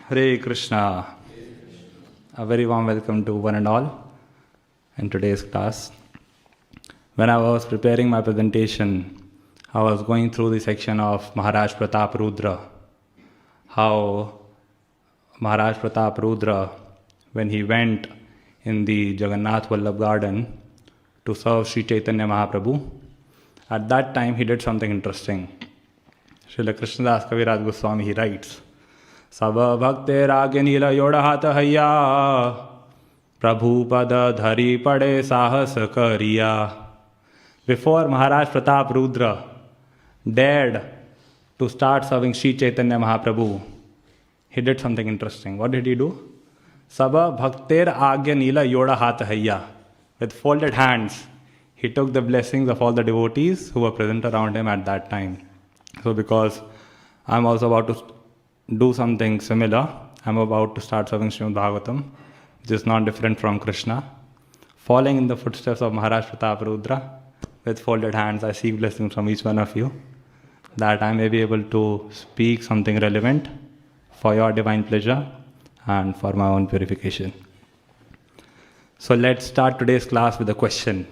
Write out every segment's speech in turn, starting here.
Hare Krishna. A very warm welcome to one and all in today's class. When I was preparing my presentation, I was going through the section of Maharaj Pratap Rudra. How Maharaj Pratap Rudra, when he went in the Jagannath Vallabh garden to serve Sri Chaitanya Mahaprabhu, at that time he did something interesting. Srila Krishnadas Kaviraj Goswami, he writes, Saba bhakte rage nila yoda hatha hayya, Prabhu pada dhari pade sahas kariya. Before Maharaj Pratap Rudra dared to start serving Sri Chaitanya Mahaprabhu, he did something interesting. What did he do? Saba bhakter agya nila yoda hatha hayya. With folded hands, he took the blessings of all the devotees who were present around him at that time. So because I'm also about to do something similar, I'm about to start serving Srimad Bhagavatam, which is not different from Krishna. Following in the footsteps of Maharaj Pratap Rudra, with folded hands, I seek blessings from each one of you, that I may be able to speak something relevant for your divine pleasure and for my own purification. So let's start today's class with a question.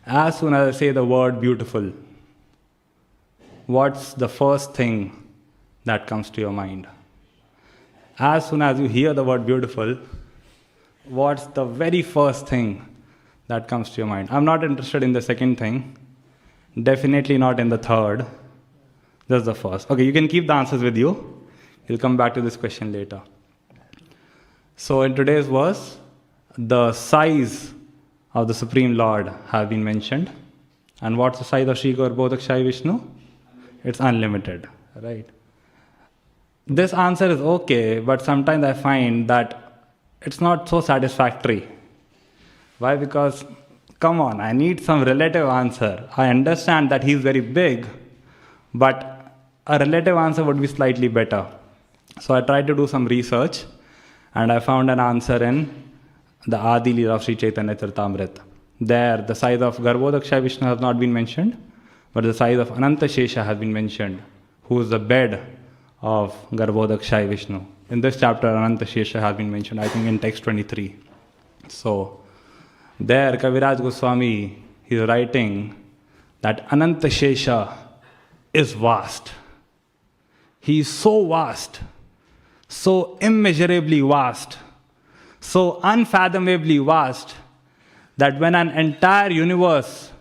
As soon as I say the word beautiful, what's the first thing that comes to your mind? As soon as you hear the word beautiful, what's the very first thing that comes to your mind? I'm not interested in the second thing, definitely not in the third, just the first. Okay, you can keep the answers with you. We'll come back to this question later. So in today's verse, the size of the Supreme Lord have been mentioned. And what's the size of Sri Garbhodakshai Vishnu? It's unlimited, right? This answer is okay, but sometimes I find that it's not so satisfactory. Why? Because, come on, I need some relative answer. I understand that he's very big, but a relative answer would be slightly better. So I tried to do some research, and I found an answer in the Adi Leela of Sri Chaitanya Charitamrita. There, the size of Garbhodakshai Vishnu has not been mentioned, but the size of Ananta Shesha has been mentioned, who is the bed of Garbhodakshai Vishnu. In this chapter, Ananta Shesha has been mentioned, I think in text 23. So, there Kaviraj Goswami is writing that Ananta Shesha is vast. He is so vast, so immeasurably vast, so unfathomably vast, that when an entire universe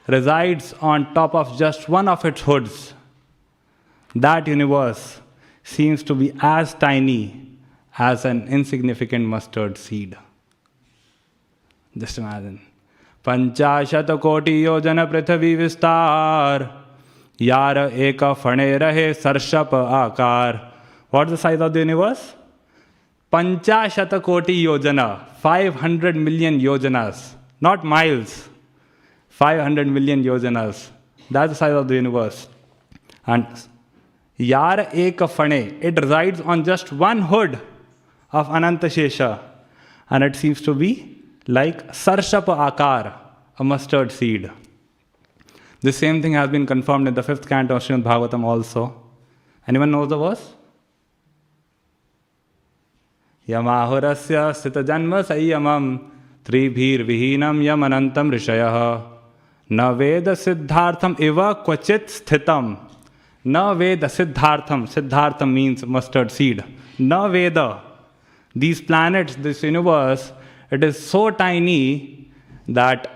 resides on top of just one of its hoods, that universe seems to be as tiny as an insignificant mustard seed. Just imagine. Panchashat koti yojana prithvi vistar, yara eka phane rahe sarshap akar. What's the size of the universe? Panchashat koti yojana, 500 million yojanas, not miles, 500 million yojanas. That's the size of the universe. And Yar Eka Phane, it resides on just one hood of Ananta Shesha, and it seems to be like Sarshapa Akar, a mustard seed. The same thing has been confirmed in the 5th canto of Srimad Bhagavatam also. Anyone knows the verse? Yamahurasya sthita janma sayyamam tribhir vihinam yamanantam rishayah na veda siddhartham eva kvachit sthitam. Na Veda Siddhartham. Siddhartham means mustard seed. Na Veda. These planets, this universe, it is so tiny that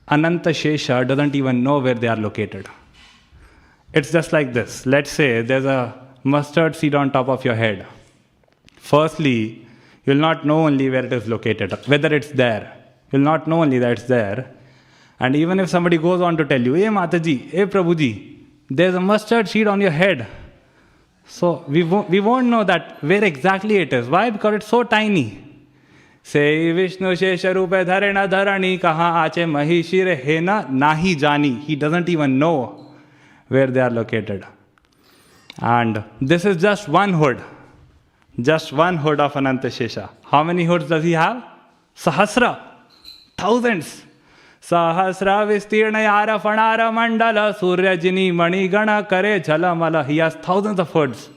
Ananta Shesha doesn't even know where they are located. It's just like this. Let's say there's a mustard seed on top of your head. Firstly, you'll not know only where it is located, whether it's there. You'll not know only that it's there. And even if somebody goes on to tell you, hey Mataji, hey Prabhuji, there's a mustard seed on your head. So we won't know that where exactly it is. Why? Because it's so tiny. Say Vishnu Shesha Rupe Dharena Dharani Kaha Ache Mahishire Hena Nahi Jani. He doesn't even know where they are located. And this is just one hood. Just one hood of Ananta Shesha. How many hoods does he have? Sahasra. Thousands. Sahasra vistirna yara fanara mandala surya jini mani gana kare jhala mala. He has thousands of hoods.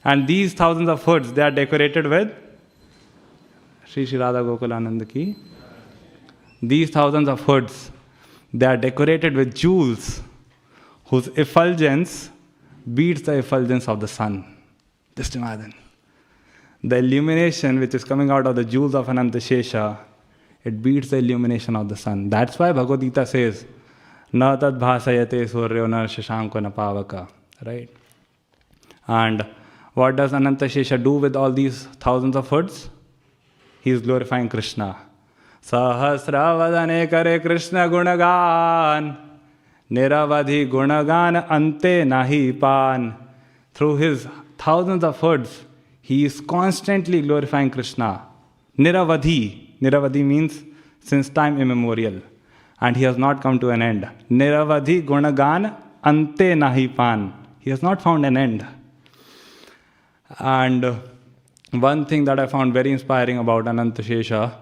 And these thousands of hoods, they are decorated with Shri Shri Radha Gokulanand ki. These thousands of hoods, they are decorated with jewels whose effulgence beats the effulgence of the sun. Just imagine. The illumination which is coming out of the jewels of Ananta Shesha, it beats the illumination of the sun. That's why Bhagavad Gita says, Na tad bhasayate suryo na shashanko na pavaka. Right? And what does Ananta Shesha do with all these thousands of hoods? He is glorifying Krishna. Sahasravadane kare Krishna gunagan, niravadhi gunagan ante nahi pan. Through his thousands of hoods, he is constantly glorifying Krishna. Niravadhi. Niravadhi means since time immemorial. And he has not come to an end. Niravadhi gunagan ante nahi pan. He has not found an end. And one thing that I found very inspiring about Ananta Shesha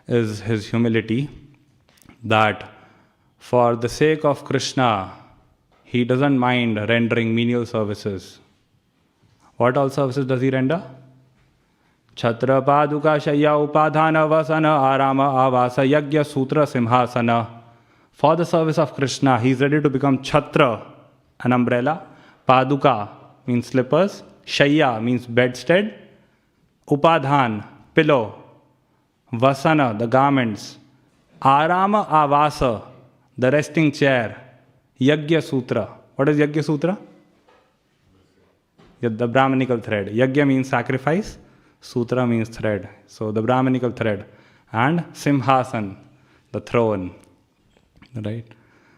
is his humility. That for the sake of Krishna, he doesn't mind rendering menial services. What all services does he render? Chhatra paduka shayya upadhana vasana arama avasa yagya sutra simhasana. For the service of Krishna, he is ready to become chhatra, an umbrella. Paduka means slippers. Shayya means bedstead. Upadhan, pillow. Vasana, the garments. Arama avasa, the resting chair. Yagya sutra. What is Yagya sutra? The Brahmanical thread. Yagya means sacrifice. Sutra means thread. So the Brahmanical thread. And Simhasan, the throne. Right?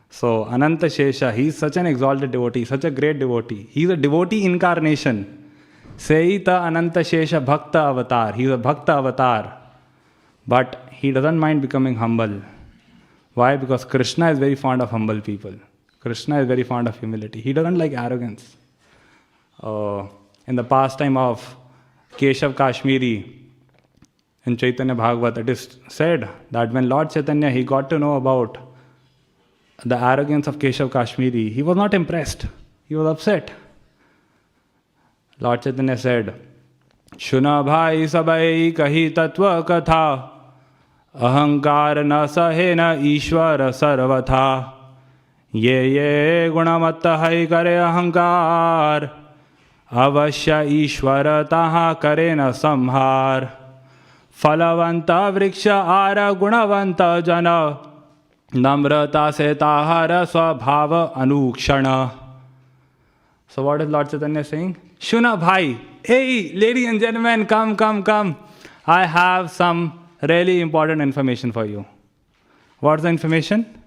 So Ananta Shesha, he is such an exalted devotee, such a great devotee. He is a devotee incarnation. Seita Ananta Shesha Bhakta Avatar. He is a Bhakta Avatar. But he doesn't mind becoming humble. Why? Because Krishna is very fond of humble people. Krishna is very fond of humility. He doesn't like arrogance. In the pastime of Keshav Kashmiri, in Chaitanya Bhagavat, it is said that when Lord Chaitanya, he got to know about the arrogance of Keshav Kashmiri, he was not impressed. He was upset. Lord Chaitanya said, Shuna bhai sabai kahi tatva katha, ahankar na sahe na ishwara sarvatha, ye gunamatta hai kare ahankar, avashya ishwara taha kare na samhar, falavanta vriksha ara gunavanta jana, namrata se tahara swabhava anukshana. So what is Lord Chaitanya saying? Shuna bhai, hey ladies and gentlemen, come. I have some really important information for you. What's the information?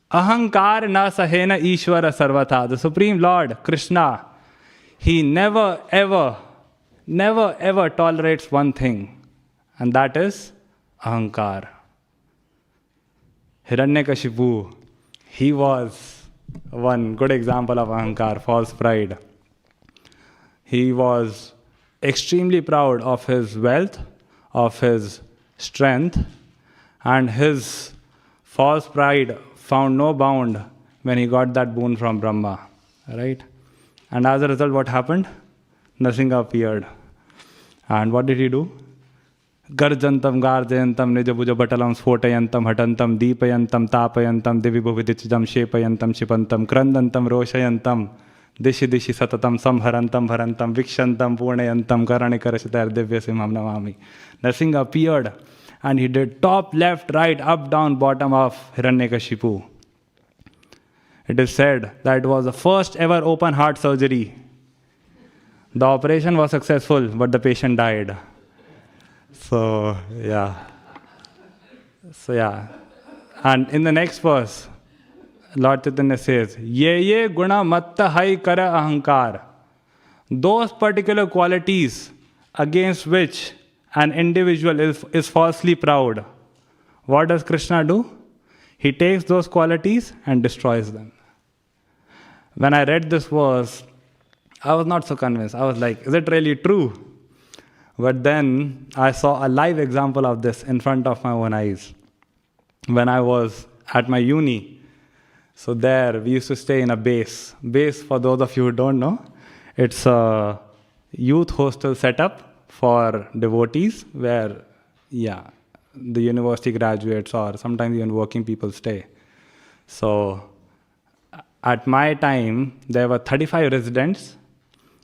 Ahankar na sahena Ishvara sarvata. The Supreme Lord, Krishna, he never ever tolerates one thing, and that is ahankar. Hiranyakashipu, he was one good example of ahankar, false pride. He was extremely proud of his wealth, of his strength, and his false pride found no bound when he got that boon from Brahma. Right? And as a result, what happened? Nrsimha appeared. And what did he do? Garjantam, garjayantam, nijabuja batalam, sfotayantam, hatantam, deepayantam, tapayantam, divibhuvidicjam, shepayantam, shipantam, krandantam, roshayantam, dishi dishi satatam, samharantam, bharantam, vikshantam, purnayantam, karanikarashitar, divya simham namami. Nrsimha appeared and he did top, left, right, up, down, bottom of Hiranyakashipu. It is said that it was the first ever open heart surgery. The operation was successful, but the patient died. So, yeah. And in the next verse, Lord Chaitanya says, Ye guna matta hai kara ahankar. Those particular qualities against which an individual is falsely proud. What does Krishna do? He takes those qualities and destroys them. When I read this verse, I was not so convinced. I was like, is it really true? But then I saw a live example of this in front of my own eyes. When I was at my uni, so there we used to stay in a base. Base, for those of you who don't know, it's a youth hostel setup for devotees where, yeah, the university graduates or sometimes even working people stay. So at my time, there were 35 residents,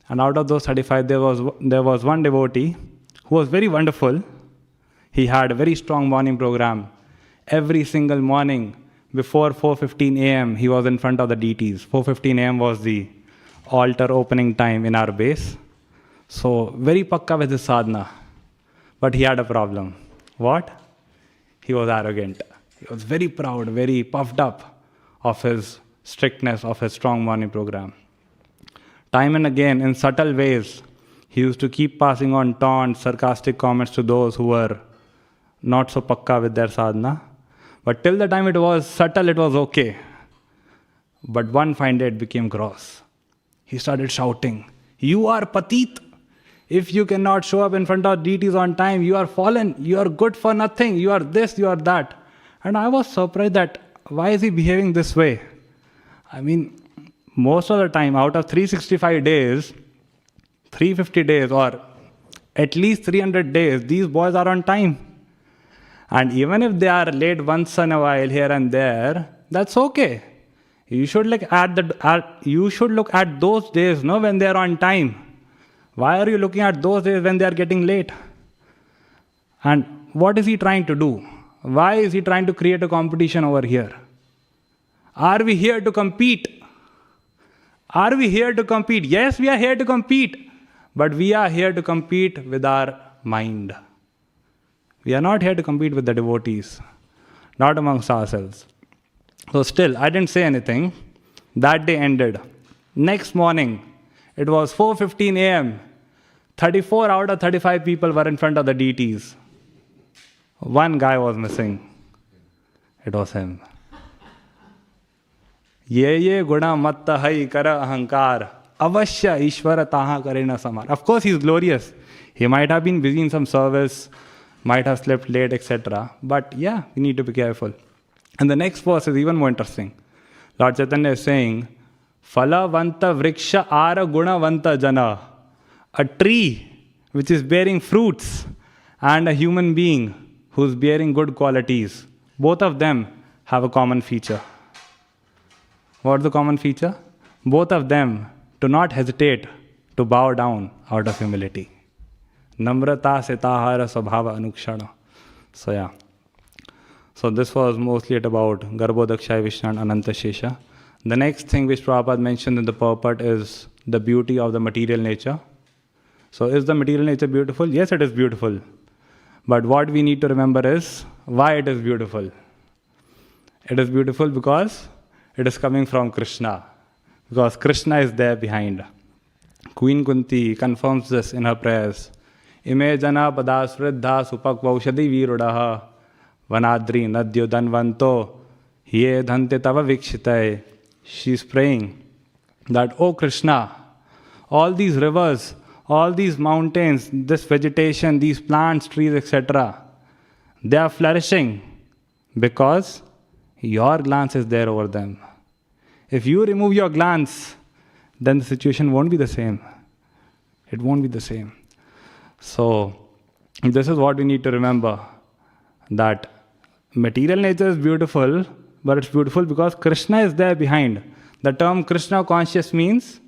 and out of those 35, there was one devotee who was very wonderful. He had a very strong morning program. Every single morning, before 4:15 a.m., he was in front of the deities. 4:15 a.m. was the altar opening time in our base. So, very pakka with his sadhana. But he had a problem. What? He was arrogant. He was very proud, very puffed up of his strictness, of his strong morning program. Time and again, in subtle ways, he used to keep passing on taunts, sarcastic comments to those who were not so pakka with their sadhana. But till the time it was subtle, it was okay. But one fine day it became gross. He started shouting, "You are patit. If you cannot show up in front of deities on time, you are fallen. You are good for nothing. You are this, you are that." And I was surprised that why is he behaving this way? I mean, most of the time, out of 365 days, 350 days, or at least 300 days, these boys are on time. And even if they are late once in a while here and there, that's okay. You should look at those days, no, when they are on time. Why are you looking at those days when they are getting late? And what is he trying to do? Why is he trying to create a competition over here? Are we here to compete? Are we here to compete? Yes, we are here to compete. But we are here to compete with our mind. We are not here to compete with the devotees, not amongst ourselves. So still, I didn't say anything. That day ended. Next morning, it was 4:15 a.m. 34 out of 35 people were in front of the deities. One guy was missing. It was him. Ye guna matta hai kara ahankar. Avashya ishvara taha karena samar. Of course, he is glorious. He might have been busy in some service, might have slept late, etc. But yeah, we need to be careful. And the next verse is even more interesting. Lord Chaitanya is saying, Phala vanta vriksha ara guna vanta jana. A tree which is bearing fruits and a human being who is bearing good qualities. Both of them have a common feature. What's the common feature? Both of them do not hesitate to bow down out of humility. Namrata setahara svabhava anukshana. So yeah. So this was mostly about Garbhodakshaya Vishnu and Ananta Shesha. The next thing which Prabhupada mentioned in the purport is the beauty of the material nature. So is the material nature beautiful? Yes, it is beautiful. But what we need to remember is why it is beautiful. It is beautiful because it is coming from Krishna. Because Krishna is there behind. Queen Kunti confirms this in her prayers. Ime jana padasvriddha supakvaushadi virudaha vanadri nadyo danvanto ye dhante tava vikshitaye. She is praying that, oh Krishna, all these rivers, all these mountains, this vegetation, these plants, trees, etc., they are flourishing because your glance is there over them. If you remove your glance, then the situation won't be the same. It won't be the same. So, this is what we need to remember, that material nature is beautiful, but it's beautiful because Krishna is there behind. The term Krishna conscious means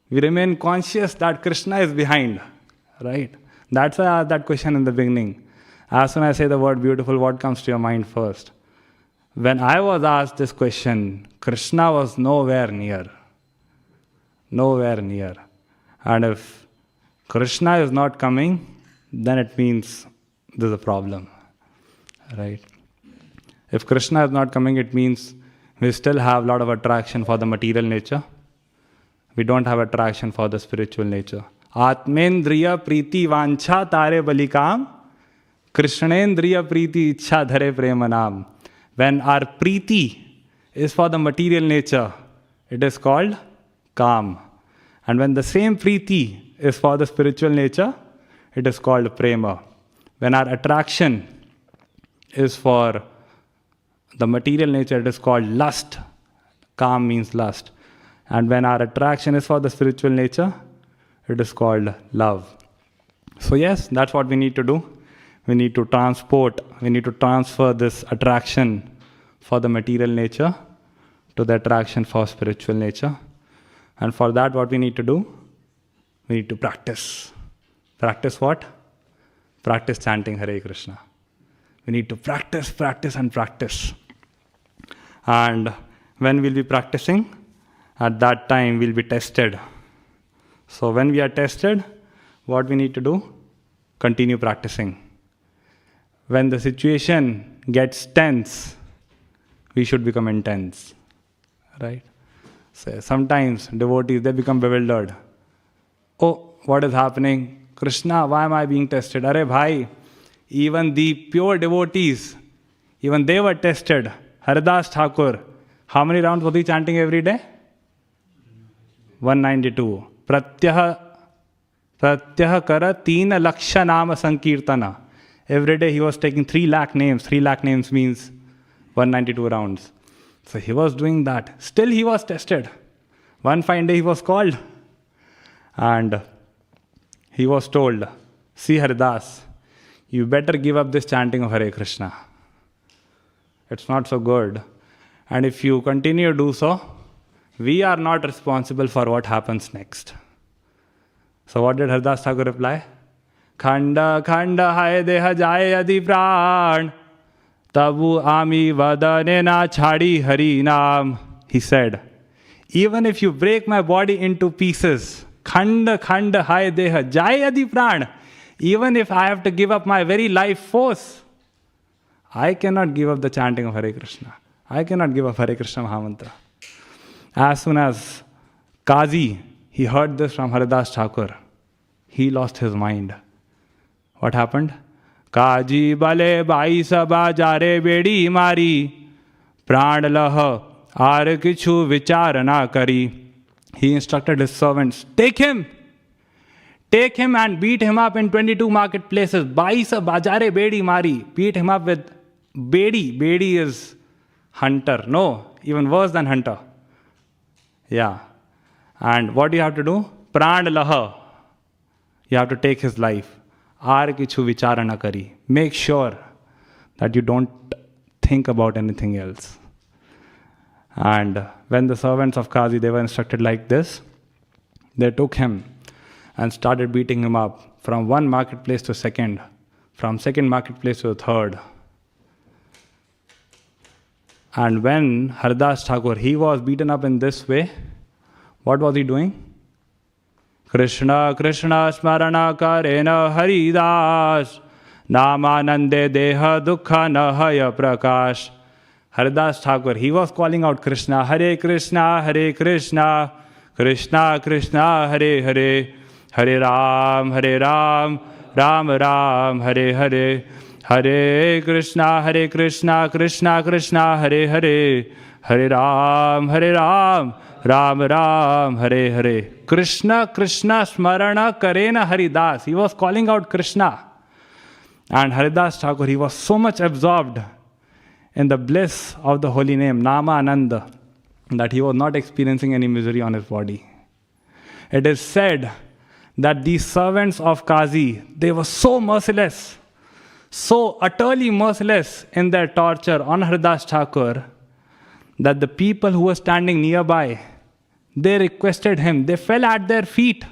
we remain conscious that Krishna is behind, right? That's why I asked that question in the beginning. As soon as I say the word beautiful, what comes to your mind first? When I was asked this question, Krishna was nowhere near. Nowhere near. And if Krishna is not coming, then it means there's a problem, right? If Krishna is not coming, it means we still have a lot of attraction for the material nature. We don't have attraction for the spiritual nature. Atmendriya priti vancha tare balikam, Krishnendriya priti ichha dhare premanam. When our priti is for the material nature, it is called kam. And when the same priti is for the spiritual nature, it is called prema. When our attraction is for the material nature, it is called lust. Kam means lust. And when our attraction is for the spiritual nature, It is called love. So yes, that's what we need to do. We need to transfer this attraction for the material nature to the attraction for spiritual nature. And for that, what we need to do? We need to practice. Practice what? Practice chanting Hare Krishna. We need to practice, practice, and practice. And when we'll be practicing, at that time we'll be tested. So when we are tested, what we need to do? Continue practicing. When the situation gets tense, we should become intense. Right? So sometimes devotees, they become bewildered. Oh, what is happening? Krishna, why am I being tested? Arey bhai, even the pure devotees, even they were tested. Haridas Thakur, how many rounds was he chanting every day? 192. Pratyah kara 3 laksha nama sankirtana. Every day he was taking 3 lakh names. 3 lakh names means 192 rounds. So he was doing that. Still he was tested. One fine day he was called. And he was told, see Haridas, you better give up this chanting of Hare Krishna. It's not so good. And if you continue to do so, we are not responsible for what happens next. So what did Haridas Thakur reply? Khanda khanda hai deha jaye adi pran, tabu ami vadane na chhadi hari naam. He said, even if you break my body into pieces, khanda khanda hai deha jaye adi pran, even if I have to give up my very life force, I cannot give up the chanting of Hare Krishna. I cannot give up Hare Krishna Mahamantra. As soon as Kazi, he heard this from Haridas Thakur, he lost his mind. What happened? Kaji bale bai sabha jare bedi mari, pran lah aar kichu vichar na kari. He instructed his servants, take him and beat him up in 22 marketplaces. Bai sa bajare bedi mari. Beat him up with bedi. Bedi is hunter. No, even worse than hunter. Yeah. And what do you have to do? Pran laha. You have to take his life. Aar kichu vichara na kari. Make sure that you don't think about anything else. And when the servants of Kazi, they were instructed like this, they took him and started beating him up from one marketplace to second, from second marketplace to the third. And when Haridas Thakur, he was beaten up in this way, what was he doing? Krishna Krishna smarana karena Haridas, namanande deha dukha nahaya prakash. Haridas Thakur, he was calling out Krishna, Hare Krishna, Hare Krishna, Krishna Krishna, Hare Hare, Hare Ram, Ram Ram, Hare Hare, Hare Krishna, Krishna Krishna, Hare Hare, Hare Ram, Ram Ram, Hare Hare. Krishna Krishna smarana karena Haridas. He was calling out Krishna. And Haridas Thakur, he was so much absorbed in the bliss of the holy name, Nama Ananda, that he was not experiencing any misery on his body. It is said that these servants of Kazi, they were so merciless, so utterly merciless in their torture on Haridas Thakur, that the people who were standing nearby, they requested him, they fell at their feet.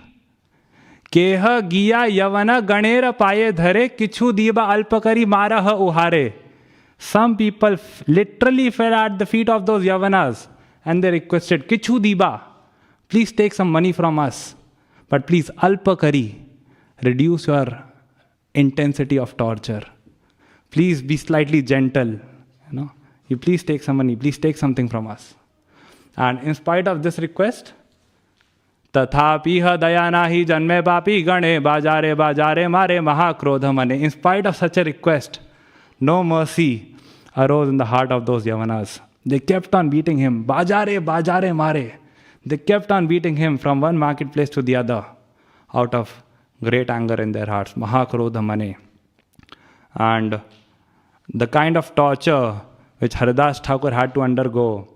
Keha giya yavana ganera paye dhare kichu diba alpakari maraha uhare. Some people literally fell at the feet of those yavanas and they requested, Kichu diba, please take some money from us, but please alpakari, reduce your intensity of torture. Please be slightly gentle. You please take some money, please take something from us. And in spite of this request, Tathapiha dayanahi janme papi gane bajare mare mahakrodha mane. In spite of such a request, no mercy arose in the heart of those Yavanas. They kept on beating him. Bajare mare. They kept on beating him from one marketplace to the other out of great anger in their hearts. Mahakrodha mane. And the kind of torture which Haridas Thakur had to undergo,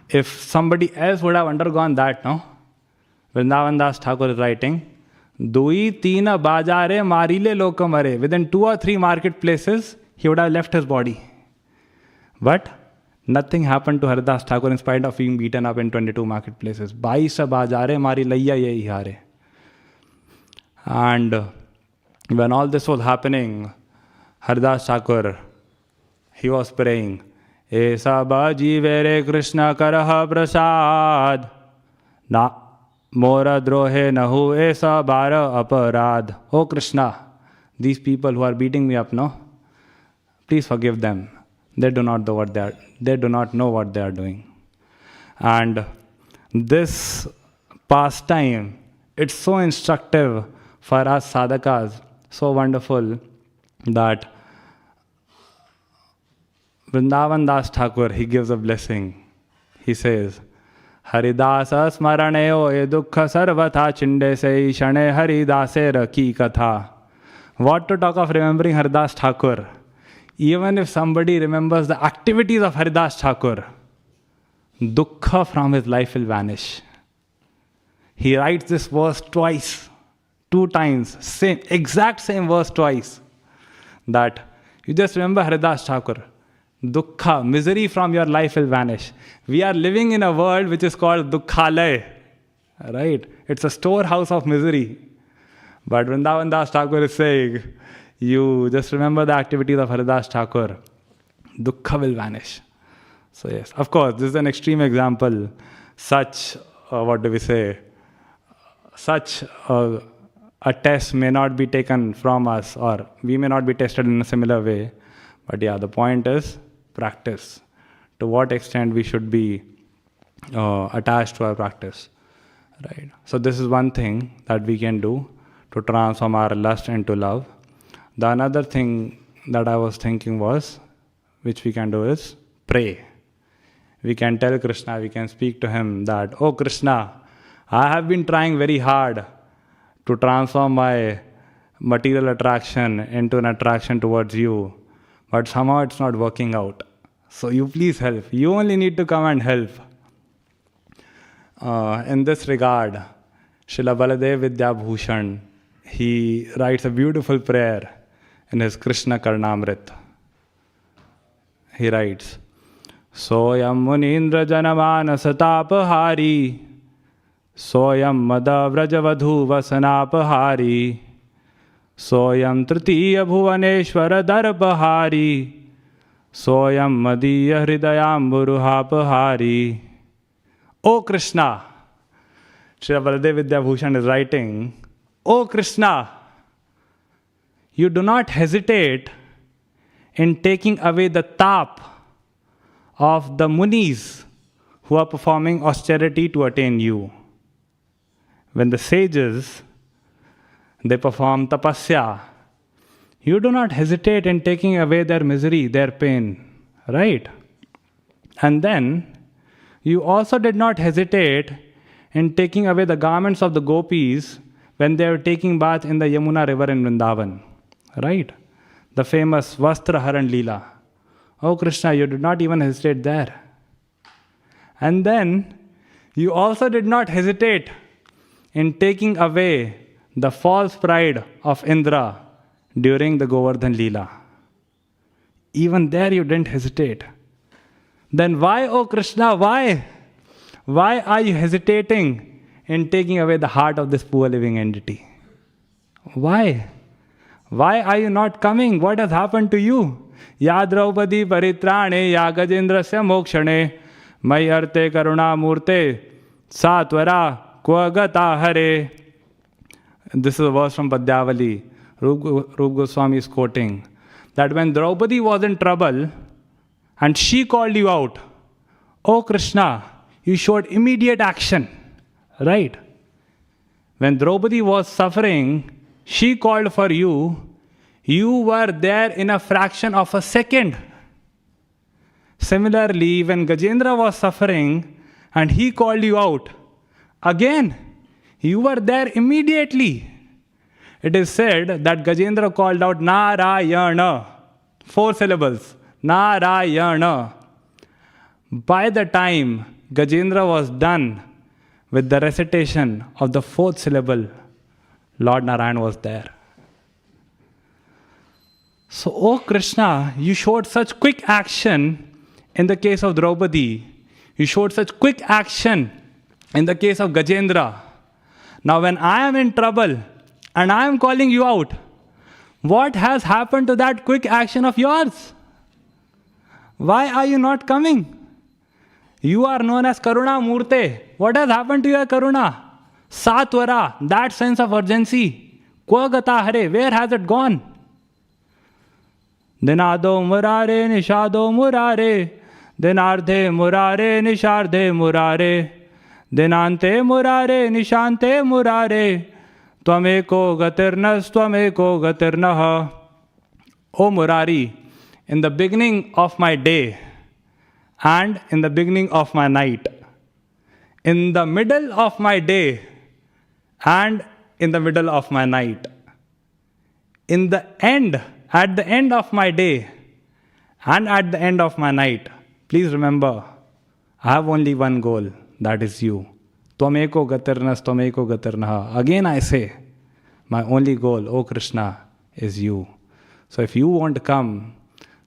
if somebody else would have undergone that, Vrindavan Das Thakur is writing, Dui tina bajare marile lokamare. Within 2 or 3 marketplaces, he would have left his body. But nothing happened to Haridas Thakur in spite of being beaten up in 22 marketplaces. Baisa bajare mari layya yehi hare. And when all this was happening, Haridas Thakur, he was praying, Esa baji vere Krishna karaha prasad. Na mora drohe nahu esa bara aparad. Oh Krishna, these people who are beating me up, no? Please forgive them. They do not know what they are doing. And this pastime, it's so instructive for us sadhakas, so wonderful that Vrindavan Das Thakur, he gives a blessing. He says, Haridasa smaraneo e dukkha sarvatha chinde se shane haridase ki katha. What to talk of remembering Haridas Thakur? Even if somebody remembers the activities of Haridas Thakur, dukkha from his life will vanish. He writes this verse twice, 2 times, exact same verse twice. That you just remember Haridas Thakur. Dukkha, misery from your life will vanish. We are living in a world which is called Dukkhalaya. Right? It's a storehouse of misery. But Vrindavan Das Thakur is saying, you just remember the activities of Haridas Thakur. Dukkha will vanish. So yes, of course, this is an extreme example. Such, such a test may not be taken from us, or we may not be tested in a similar way. But yeah, the point is practice. To what extent we should be attached to our practice. Right? So this is one thing that we can do to transform our lust into love. The another thing that I was thinking was, which we can do is pray. We can tell Krishna, we can speak to him that, oh Krishna, I have been trying very hard to transform my material attraction into an attraction towards you, but somehow it's not working out. So you please help. You only need to come and help. In this regard, Srila Baladev Vidyabhushan, he writes a beautiful prayer in his Krishna Karnamrit. He writes, Soyam Munindra Janamanasa Tapahari, Soyam Mada Vrajavadhu Vasanapahari, Soyam Tritiya Bhuvaneshwara Darbahari, Soyam Madiya Hridayam Buruhapahari. O Krishna, Srila Baladev Vidyabhushan is writing, O Krishna, you do not hesitate in taking away the tap of the munis who are performing austerity to attain you. When the sages, they perform tapasya, you do not hesitate in taking away their misery, their pain, right? And then, you also did not hesitate in taking away the garments of the gopis when they were taking bath in the Yamuna river in Vrindavan, right? The famous Vastra Haran Leela. Oh Krishna, you did not even hesitate there. And then, you also did not hesitate in taking away the false pride of Indra during the Govardhan Leela. Even there you didn't hesitate. Then why, oh Krishna, why? Why are you hesitating in taking away the heart of this poor living entity? Why? Why are you not coming? What has happened to you? Ya Draupadi Paritrane, Ya Gajendrasya Mokshane, Mai Arte Karuna Murte, Satvara Kvagata Hare. This is a verse from Padyavali. Rup Goswami is quoting that when Draupadi was in trouble and she called you out, oh Krishna, you showed immediate action, right? When Draupadi was suffering, she called for you, you were there in a fraction of a second. Similarly, when Gajendra was suffering and he called you out, again, you were there immediately. It is said that Gajendra called out Narayana, 4 syllables, Narayana. By the time Gajendra was done with the recitation of the fourth syllable, Lord Narayan was there. So, oh Krishna, you showed such quick action in the case of Draupadi. You showed such quick action in the case of Gajendra. Now, when I am in trouble and I am calling you out, what has happened to that quick action of yours? Why are you not coming? You are known as Karuna Murte. What has happened to your Karuna? Satvara, that sense of urgency. Kva gata hare, where has it gone? Dinado murare, nishado murare. Dinardhe murare, nishardhe murare. Dinante murare, nishante murare. Tvameko gatirnas, tvameko gatirnaha. O Murari, in the beginning of my day and in the beginning of my night, in the middle of my day and in the middle of my night, in the end, at the end of my day and at the end of my night, please remember, I have only one goal, that is you. Tvameko gatirnas, tvameko gatirnaha. Again I say, my only goal, O Krishna, is you. So if you want to come,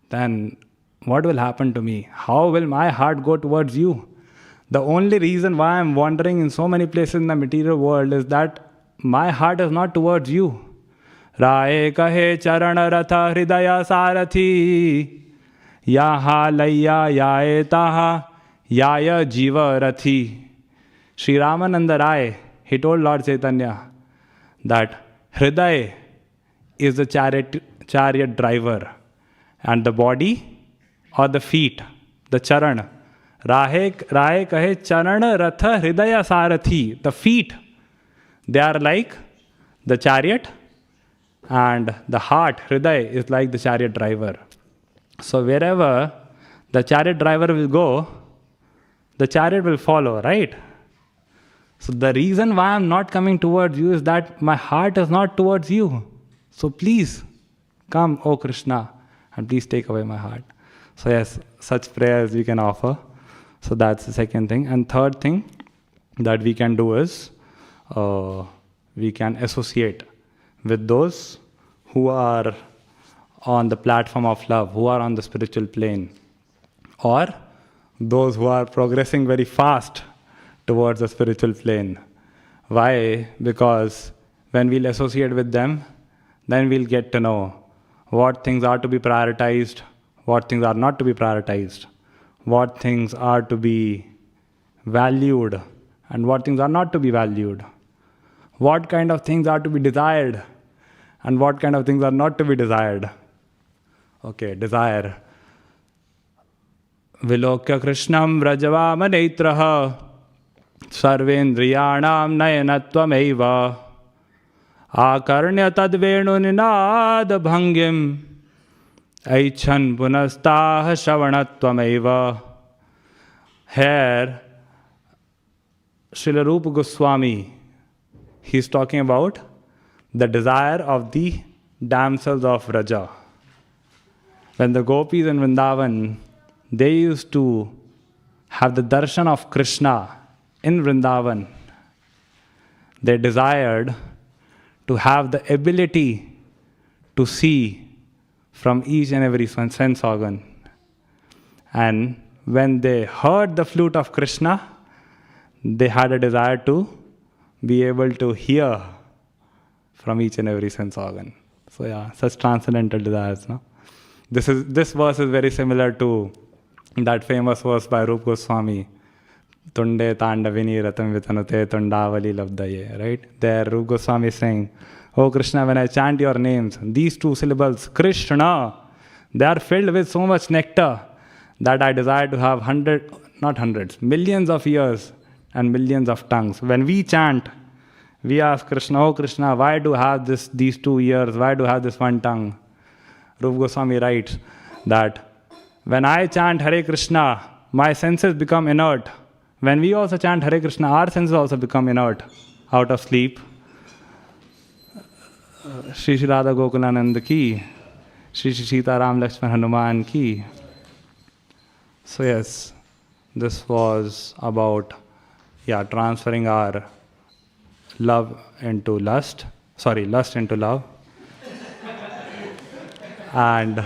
then what will happen to me? How will my heart go towards you? The only reason why I'm wandering in so many places in the material world is that my heart is not towards you. Rae kahe charana ratha hridaya sarathi. Yaha layya yae taha yaya jiva rathi. Sri Ramananda Rai, he told Lord Chaitanya that Hridaya is the chariot driver and the body or the feet, the charan. Rahe kahe charana ratha hridaya sarathi. The feet, they are like the chariot and the heart, hridaya, is like the chariot driver. So wherever the chariot driver will go, the chariot will follow, right? So the reason why I'm not coming towards you is that my heart is not towards you. So please come, O Krishna, and please take away my heart. So yes, such prayers we can offer. So that's the second thing. And third thing that we can do is we can associate with those who are on the platform of love, who are on the spiritual plane, or those who are progressing very fast towards the spiritual plane. Why? Because when we'll associate with them, then we'll get to know what things are to be prioritized, what things are not to be prioritized, what things are to be valued, and what things are not to be valued, what kind of things are to be desired, and what kind of things are not to be desired. Okay, desire. Vilokya Krishnam Rajavama Netraha Sarvendriyanam Nayanatvam Akarnya Tadvenu Ninad Bhangim Aichan Punastah Shravanatvam. Here, Srila Rupa Goswami, he's talking about the desire of the damsels of Raja. When the gopis in Vrindavan, they used to have the darshan of Krishna in Vrindavan, they desired to have the ability to see from each and every sense organ. And when they heard the flute of Krishna, they had a desire to be able to hear from each and every sense organ. So yeah, such transcendental desires. No? This verse is very similar to that famous verse by Rupa Goswami. Tunde Tandavini Ratam Vitanute Tundavali Labdaye. Right? There Rupa Goswami is saying, Oh Krishna, when I chant your names, these two syllables, Krishna, they are filled with so much nectar that I desire to have millions of ears and millions of tongues. When we chant, we ask Krishna, oh Krishna, why do I have these 2 ears? Why do I have this one tongue? Rupa Goswami writes that when I chant Hare Krishna, my senses become inert. When we also chant Hare Krishna, our senses also become inert, out of sleep. Shri Shri Radha Gokulanand ki, Shri Shri Sita Ram Lakshman Hanuman ki. So yes, this was about transferring our love into lust. Sorry, lust into love. And,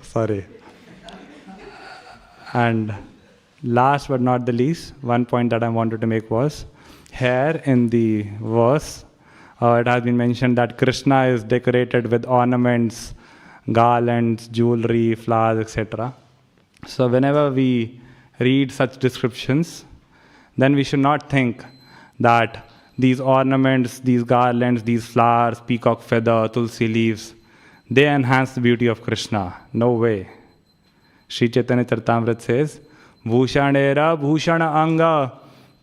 sorry. And last but not the least, one point that I wanted to make was, here in the verse, it has been mentioned that Krishna is decorated with ornaments, garlands, jewelry, flowers, etc. So whenever we read such descriptions, then we should not think that these ornaments, these garlands, these flowers, peacock feather, tulsi leaves, they enhance the beauty of Krishna. No way. Sri Chaitanya Charitamrita says, Bhushanera bhushana anga,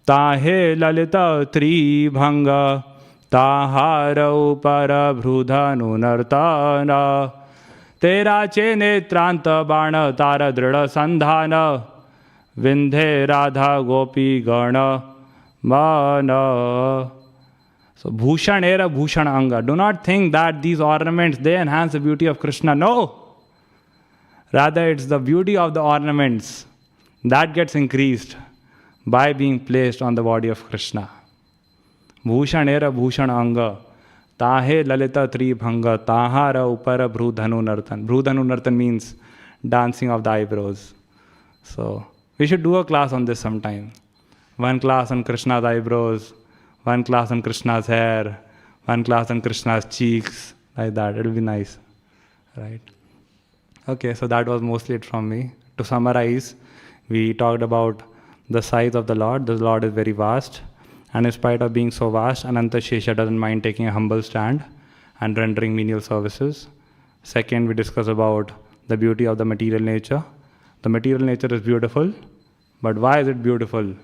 tahe lalita tribhanga, tahara upara bhrudhanu nartana, tera che netranta bana tara drida sandhana, vindhe radha gopi gana mana. So bhushanera bhushana anga. Do not think that these ornaments, they enhance the beauty of Krishna. No. Rather, it's the beauty of the ornaments that gets increased by being placed on the body of Krishna. Bhushanera bhushana anga, tahe lalita tribhanga, tahara upara bhrudhanu nartan. Bhrudhanu nartan means dancing of the eyebrows. So we should do a class on this sometime. One class on Krishna's eyebrows, one class on Krishna's hair, one class on Krishna's cheeks, like that. It'll be nice, right? Okay, so that was mostly it from me. To summarize, we talked about the size of the Lord. The Lord is very vast. And in spite of being so vast, Ananta Shesha doesn't mind taking a humble stand and rendering menial services. Second, we discussed about the beauty of the material nature. The material nature is beautiful, but why is it beautiful?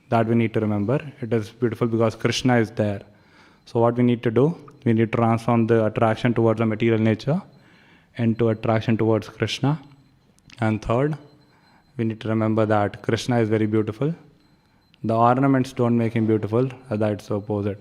That we need to remember. It is beautiful because Krishna is there. So what we need to do, we need to transform the attraction towards the material nature into attraction towards Krishna. And third, we need to remember that Krishna is very beautiful. The ornaments don't make him beautiful, that's the opposite.